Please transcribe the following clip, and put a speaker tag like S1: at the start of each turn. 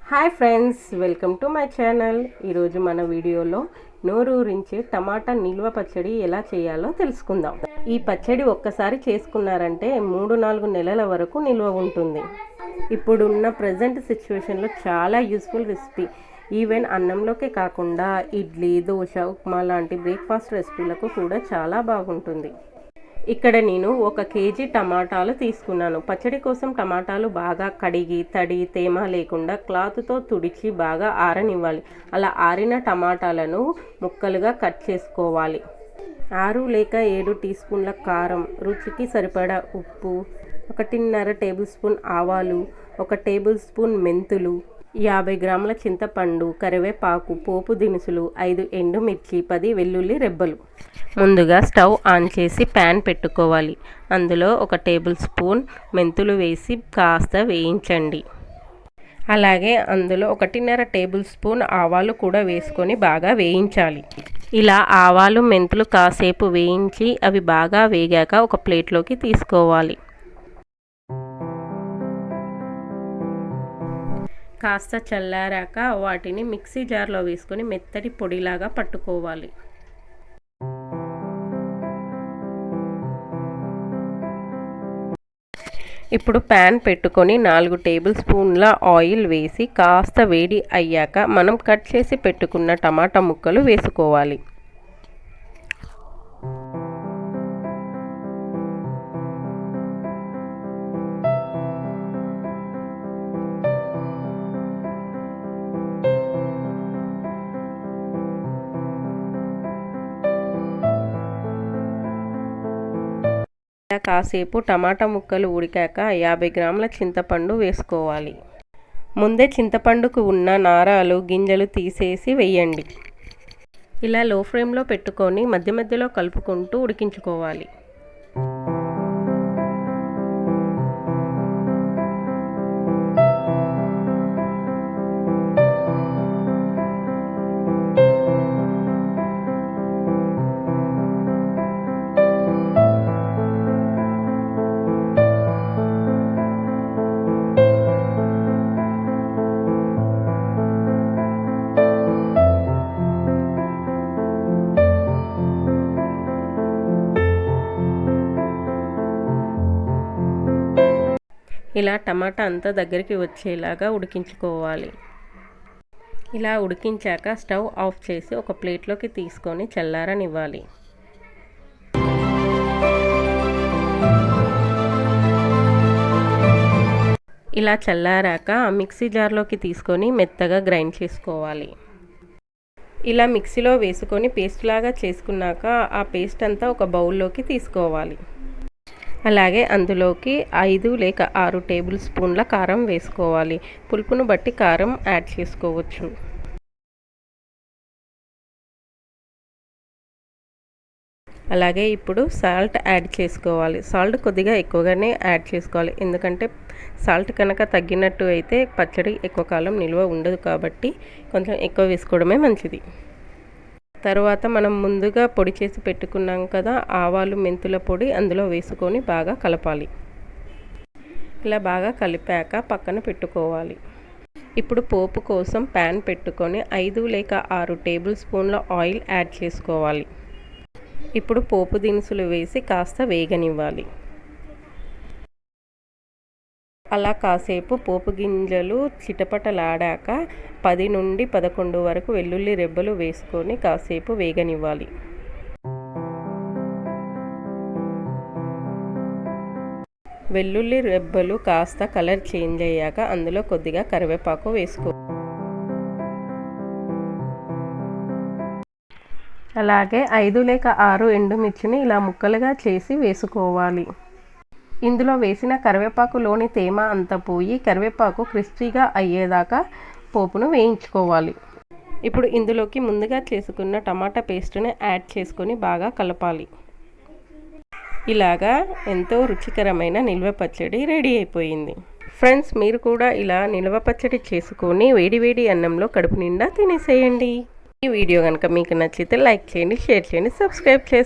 S1: Hi friends, welcome to my channel. ఈరోజు మన వీడియోలో నోరూరించే టమాటా నిల్వ పచ్చడి ఎలా చేయాలో తెలుసుకుందాం. ఈ పచ్చడి ఒక్కసారి చేసుకున్నారంటే 3-4 నెలల వరకు నిల్వ ఉంటుంది. ఇప్పుడున్న ప్రజెంట్ సిచ్యువేషన్లో చాలా యూస్ఫుల్ రెసిపీ. ఈవెన్ అన్నంలోకే కాకుండా ఇడ్లీ, దోశ, ఉప్మా లాంటి బ్రేక్ఫాస్ట్ రెసిపీలకు కూడా చాలా బాగుంటుంది. ఇక్కడ నేను 1 కేజీ టమాటాలు తీసుకున్నాను. పచ్చడి కోసం టమాటాలు బాగా కడిగి తేమ లేకుండా క్లాత్తో తుడిచి బాగా ఆరనివ్వాలి. అలా ఆరిన టమాటాలను ముక్కలుగా కట్ చేసుకోవాలి. 6 లేక 7 టీ స్పూన్ల కారం, రుచికి సరిపడా ఉప్పు, 1.5 టేబుల్ స్పూన్ ఆవాలు, 1 టేబుల్ స్పూన్ మెంతులు, 50 గ్రాముల చింతపండు, కరివేపాకు, పోపు దినుసులు, 5 ఎండుమిర్చి, 10 వెల్లుల్లి రెబ్బలు. ముందుగా స్టవ్ ఆన్ చేసి ప్యాన్ పెట్టుకోవాలి. అందులో 1 టేబుల్ స్పూన్ మెంతులు వేసి కాస్త వేయించండి. అలాగే అందులో 1.5 టేబుల్ స్పూన్ ఆవాలు కూడా వేసుకొని బాగా వేయించాలి. ఇలా ఆవాలు, మెంతులు కాసేపు వేయించి అవి బాగా వేగాక ఒక ప్లేట్లోకి తీసుకోవాలి. కాస్త చల్లారాక వాటిని మిక్సీ జార్లో వేసుకొని మెత్తటి పొడిలాగా పట్టుకోవాలి. ఇప్పుడు ప్యాన్ పెట్టుకొని 4 టేబుల్ స్పూన్ల ఆయిల్ వేసి కాస్త వేడి అయ్యాక మనం కట్ చేసి పెట్టుకున్న టమాటా ముక్కలు వేసుకోవాలి. కాసేపు టమాటా ముక్కలు ఉడికాక 50 గ్రాముల చింతపండు వేసుకోవాలి. ముందే చింతపండుకు ఉన్న నారాలు, గింజలు తీసేసి వేయండి. ఇలా లో ఫ్లేమ్లో పెట్టుకొని మధ్య మధ్యలో కలుపుకుంటూ ఉడికించుకోవాలి. ఇలా టమాటా అంతా దగ్గరికి వచ్చేలాగా ఉడికించుకోవాలి. ఇలా ఉడికించాక స్టవ్ ఆఫ్ చేసి ఒక ప్లేట్లోకి తీసుకొని చల్లారనివ్వాలి. ఇలా చల్లారాక మిక్సీ జార్లోకి తీసుకొని మెత్తగా గ్రైండ్ చేసుకోవాలి. ఇలా మిక్సీలో వేసుకొని పేస్ట్ లాగా చేసుకున్నాక ఆ పేస్ట్ అంతా ఒక బౌల్లోకి తీసుకోవాలి. అలాగే అందులోకి 5 లేక 6 టేబుల్ స్పూన్ల కారం వేసుకోవాలి. పులుపును బట్టి కారం యాడ్ చేసుకోవచ్చు. అలాగే ఇప్పుడు సాల్ట్ యాడ్ చేసుకోవాలి. సాల్ట్ కొద్దిగా ఎక్కువగానే యాడ్ చేసుకోవాలి. ఎందుకంటే సాల్ట్ కనుక తగ్గినట్టు అయితే పచ్చడి ఎక్కువ కాలం నిల్వ ఉండదు కాబట్టి కొంచెం ఎక్కువ వేసుకోవడమే మంచిది. తర్వాత మనం ముందుగా పొడి చేసి పెట్టుకున్నాం కదా ఆవాలు, మెంతుల పొడి అందులో వేసుకొని బాగా కలపాలి. ఇలా బాగా కలిపాక పక్కన పెట్టుకోవాలి. ఇప్పుడు పోపు కోసం ప్యాన్ పెట్టుకొని 5 లేక 6 టేబుల్ స్పూన్ల ఆయిల్ యాడ్ చేసుకోవాలి. ఇప్పుడు పోపు దినుసులు వేసి కాస్త వేగనివ్వాలి. అలా కాసేపు పోపు గింజలు చిటపటలాడాక 10 నుండి 11 వరకు వెల్లుల్లి రెబ్బలు వేసుకొని కాసేపు వేగనివ్వాలి. వెల్లుల్లి రెబ్బలు కాస్త కలర్ చేంజ్ అయ్యాక అందులో కొద్దిగా కరివేపాకు వేసుకో. అలాగే 5 లేక 6 ఎండుమిర్చిని ఇలా ముక్కలుగా చేసి వేసుకోవాలి. ఇందులో వేసిన కరివేపాకులోని తేమ అంతా పోయి కరివేపాకు క్రిస్పీగా అయ్యేదాకా పోపును వేయించుకోవాలి. ఇప్పుడు ఇందులోకి ముందుగా చేసుకున్న టమాటా పేస్ట్ని యాడ్ చేసుకొని బాగా కలపాలి. ఇలాగా ఎంతో రుచికరమైన నిల్వ పచ్చడి రెడీ అయిపోయింది. ఫ్రెండ్స్, మీరు కూడా ఇలా నిల్వ పచ్చడి చేసుకొని వేడి అన్నంలో కడుపు నిండా తినేసేయండి. ఈ వీడియో కనుక మీకు నచ్చితే లైక్ చేయండి, షేర్ చేయండి, సబ్స్క్రైబ్ చేయండి.